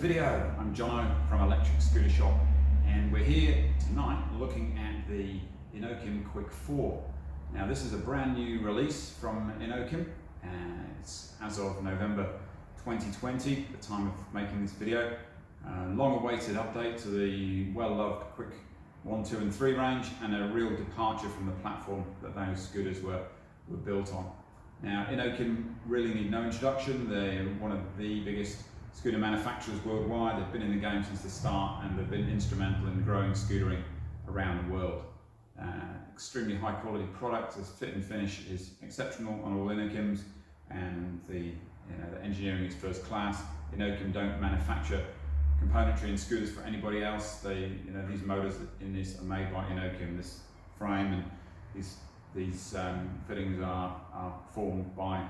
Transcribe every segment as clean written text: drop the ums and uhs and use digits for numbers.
video. I'm Jono from Electric Scooter Shop, and we're here tonight looking at the Inokim Quick 4. Now this is a brand new release from Inokim, and it's as of November 2020, the time of making this video. Long-awaited update to the well-loved Quick 1, 2 and 3 range, and a real departure from the platform that those scooters were built on. Now, Inokim really need no introduction. They're one of the biggest scooter manufacturers worldwide. They've been in the game since the start, and they've been instrumental in growing scootering around the world. Extremely high quality product. The fit and finish is exceptional on all Inokims, and the engineering is first class. Inokim don't manufacture componentry and scooters for anybody else. These motors in this are made by Inokim. This frame and these fittings are formed by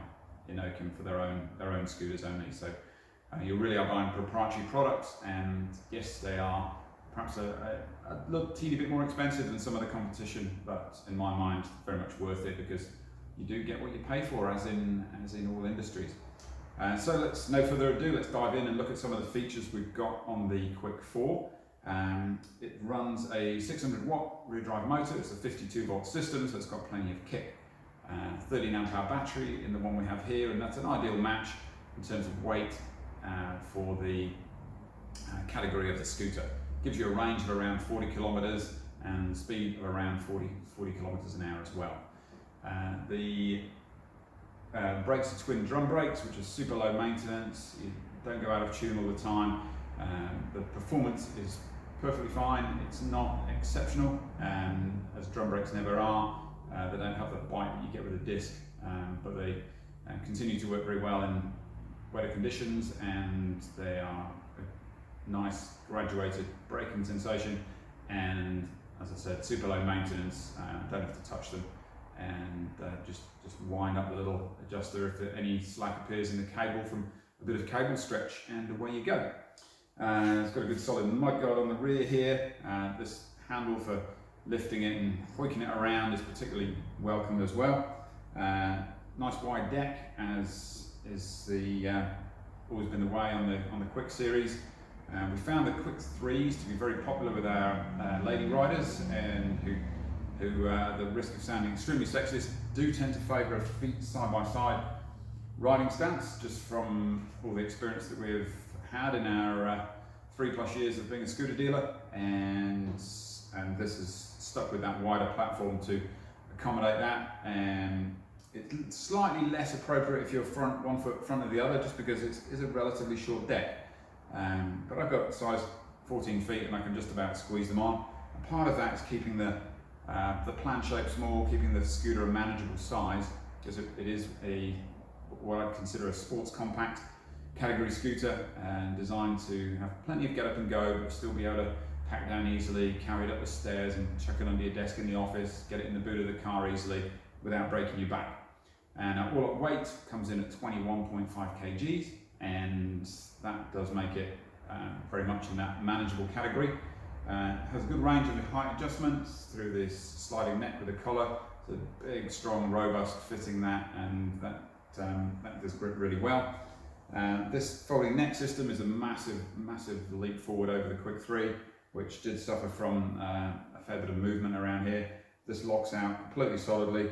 Inokim for their own scooters only. So you really are buying proprietary products, and yes, they are perhaps a little teeny bit more expensive than some of the competition, but in my mind, very much worth it, because you do get what you pay for, as in all industries. So let's, no further ado, let's dive in and look at some of the features we've got on the Quick 4. It runs a 600 watt rear drive motor. It's a 52 volt system, so it's got plenty of kick. 13 amp hour battery in the one we have here, and that's an ideal match in terms of weight for the category of the scooter. Gives you a range of around 40 kilometers and speed of around 40 kilometers an hour as well. The brakes are twin drum brakes, which are super low maintenance. You don't go out of tune all the time. The performance is perfectly fine. It's not exceptional, as drum brakes never are. They don't have the bite that you get with a disc, but they continue to work very well in wetter conditions, and they are a nice graduated braking sensation, and as I said, super low maintenance. Don't have to touch them, and just wind up the little adjuster if any slack appears in the cable from a bit of cable stretch, and away you go. It's got a good solid mudguard on the rear here. This handle for lifting it and hoiking it around is particularly welcome as well. Nice wide deck, as is always been the way on the Quick series. We found the Quick 3s to be very popular with our lady riders, and who at the risk of sounding extremely sexist, do tend to favour a feet side by side riding stance, just from all the experience that we've had in our 3+ years of being a scooter dealer, and this is stuck with that wider platform to accommodate that. And it's slightly less appropriate if you're one foot front of the other, just because it's a relatively short deck. But I've got size 14 feet, and I can just about squeeze them on. And part of that is keeping the plan shape small, keeping the scooter a manageable size, because it is what I'd consider a sports compact category scooter, and designed to have plenty of get up and go, but still be able to pack down easily, carry it up the stairs and chuck it under your desk in the office, get it in the boot of the car easily without breaking your back. And all at weight comes in at 21.5 kgs, and that does make it very much in that manageable category. Has a good range of height adjustments through this sliding neck with a collar. It's a big, strong, robust fitting, and that does grip really well. This folding neck system is a massive leap forward over the Quick 3, which did suffer from a fair bit of movement around here. This locks out completely solidly.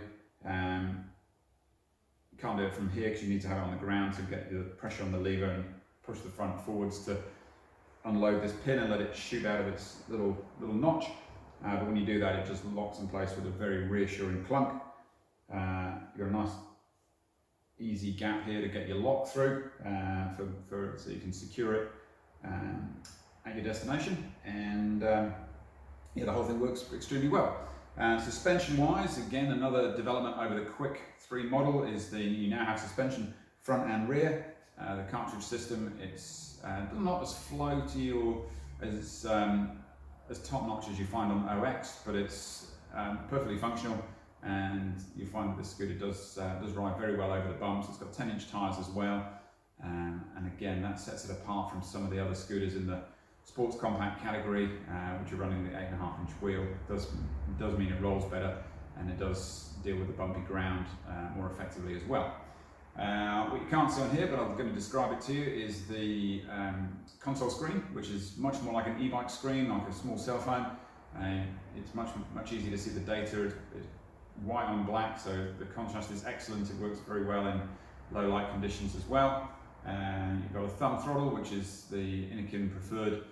You can't do it from here because you need to have it on the ground to get the pressure on the lever and push the front forwards to unload this pin and let it shoot out of its little notch. But when you do that, it just locks in place with a very reassuring clunk. You've got a nice easy gap here to get your lock through, so you can secure it at your destination, and yeah, the whole thing works extremely well. Suspension wise, again, another development over the Quick 3 model is you now have suspension front and rear. The cartridge system, it's not as floaty or as top notch as you find on OX, but it's perfectly functional, and you find that the scooter does ride very well over the bumps. It's got 10-inch tyres as well, and again, that sets it apart from some of the other scooters in the sports compact category, which are running the 8.5-inch wheel. It does mean it rolls better, and it does deal with the bumpy ground more effectively as well. What you can't see on here, but I'm going to describe it to you, is the console screen, which is much more like an e-bike screen, like a small cell phone. It's much easier to see the data. It's white on black, so the contrast is excellent. It works very well in low light conditions as well. You've got a thumb throttle, which is the Inokim preferred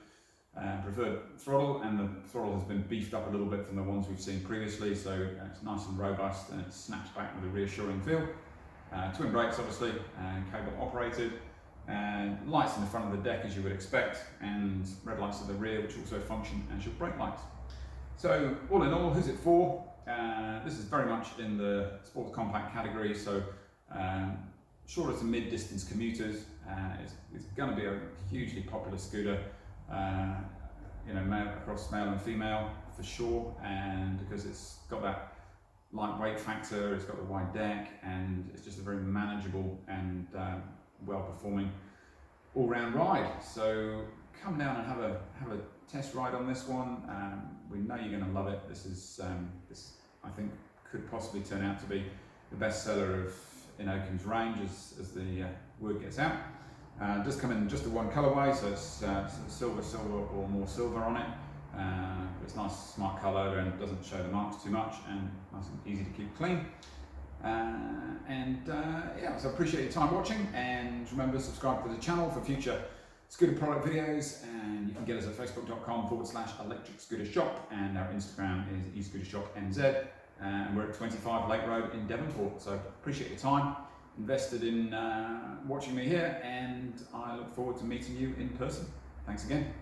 throttle, and the throttle has been beefed up a little bit from the ones we've seen previously, so it's nice and robust and it snaps back with a reassuring feel. Twin brakes obviously, and cable operated, and lights in the front of the deck as you would expect, and red lights at the rear which also function as your brake lights. So all in all, who's it for? This is very much in the sports compact category, so shorter to mid-distance commuters. It's going to be a hugely popular scooter, across male and female for sure, and because it's got that lightweight factor, it's got the wide deck, and it's just a very manageable and well-performing all-round ride. So come down and have a test ride on this one. We know you're going to love it. This I think could possibly turn out to be the best seller of Inokim's range as the word gets out. It does come in just the one colourway, so it's silver or more silver on it. It's nice, smart colour, and doesn't show the marks too much, and nice and easy to keep clean. So I appreciate your time watching, and remember, subscribe to the channel for future scooter product videos, and you can get us at facebook.com/electric scooter shop, and our Instagram is escootershopnz, and we're at 25 Lake Road in Devonport. So appreciate your time invested in watching me here, and I look forward to meeting you in person. Thanks again.